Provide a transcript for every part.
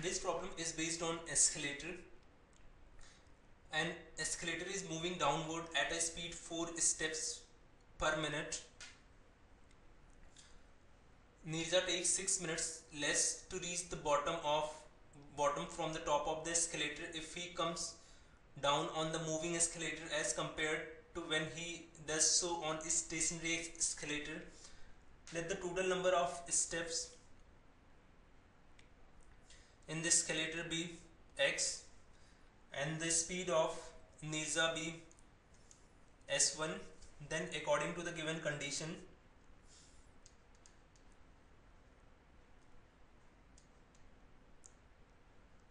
This problem is based on escalator. An escalator is moving downward at a speed 4 steps per minute. Nirja takes 6 minutes less to reach the bottom from the top of the escalator if he comes down on the moving escalator as compared to when he does so on a stationary escalator. Let the total number of steps in the escalator be x and the speed of Nirja be s1. Then according to the given condition,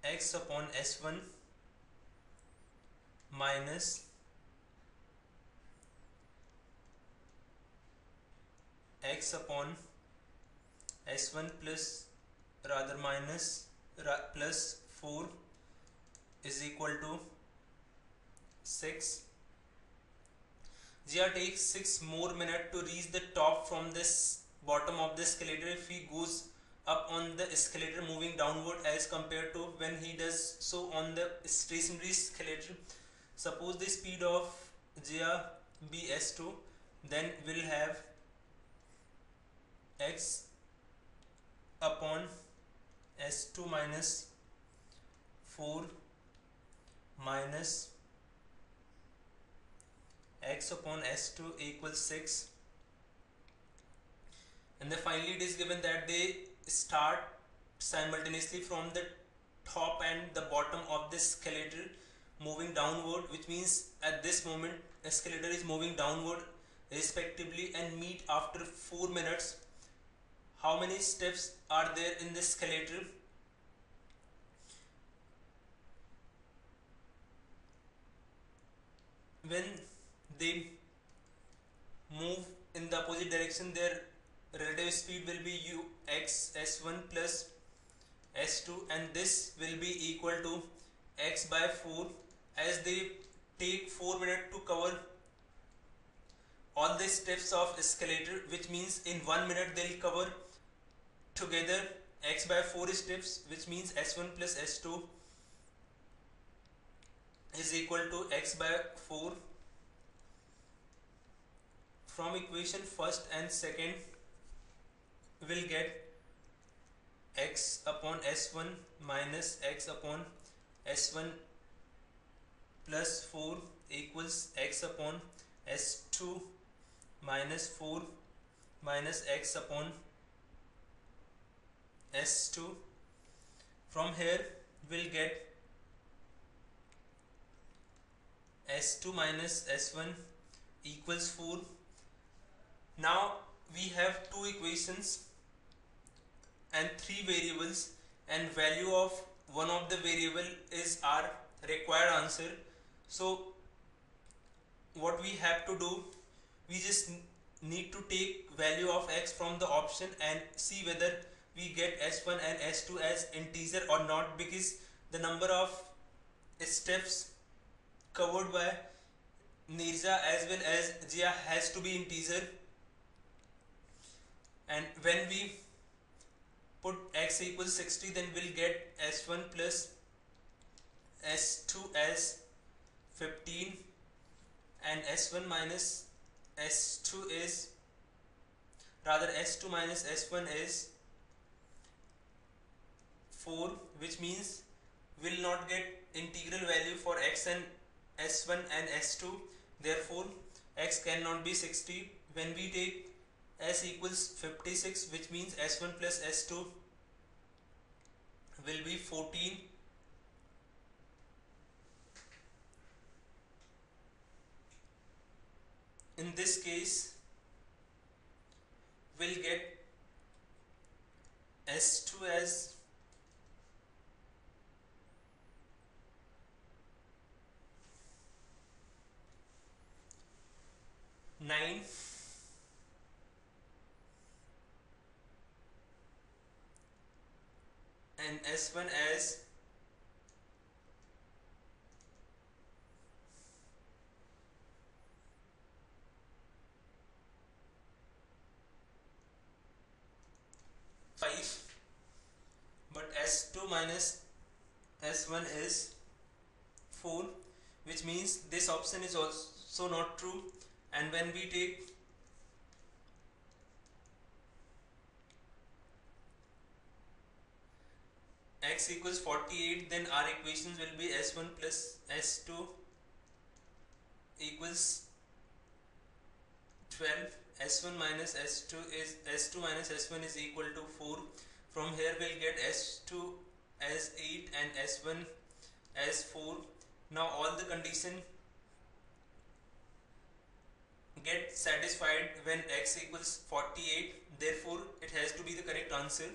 x upon s1 minus x upon s1 plus 4 is equal to 6. Jia takes 6 more minutes to reach the top from this bottom of the escalator if he goes up on the escalator moving downward as compared to when he does so on the stationary escalator. Suppose the speed of Jia be s2, then we'll have x upon s2 minus 4 minus x upon s2 equals 6, and then finally it is given that they start simultaneously from the top and the bottom of this escalator moving downward, which means at this moment escalator is moving downward respectively and meet after 4 minutes. How many steps are there in this escalator? When they move in the opposite direction, their relative speed will be x s1 plus s2, and this will be equal to x by 4 as they take 4 minutes to cover all the steps of escalator, which means in 1 minute they'll cover together x by 4 steps, which means s1 plus s2 is equal to x by 4. From equation first and second we'll get x upon s1 minus x upon s1 plus 4 equals x upon s2 minus 4 minus x upon s2. From here we'll get s2 minus s1 equals 4. Now we have two equations and three variables, and value of one of the variable is our required answer. So what we have to do, we just need to take value of x from the option and see whether we get s1 and s2 as integer or not, because the number of steps covered by Nirja as well as Jia has to be integer, and when we put x equals 60, then we'll get s1 plus s2 as 15, and s1 minus s2 is, rather s2 minus s1 is 4, which means we'll not get integral value for x and s1 and s2, therefore x cannot be 60. When we take s equals 56, which means s1 plus s2 will be 14. In this case we'll get s2 as 9 and s1 as 5, but S2 minus S1 is 4, which means this option is also not true. And when we take x equals 48, then our equations will be S1 plus S2 equals 12. S1 minus S2 is S2 minus S1 is equal to 4. From here we'll get S2 as 8 and S1 as 4. Now all the condition get satisfied when x equals 48, therefore it has to be the correct answer.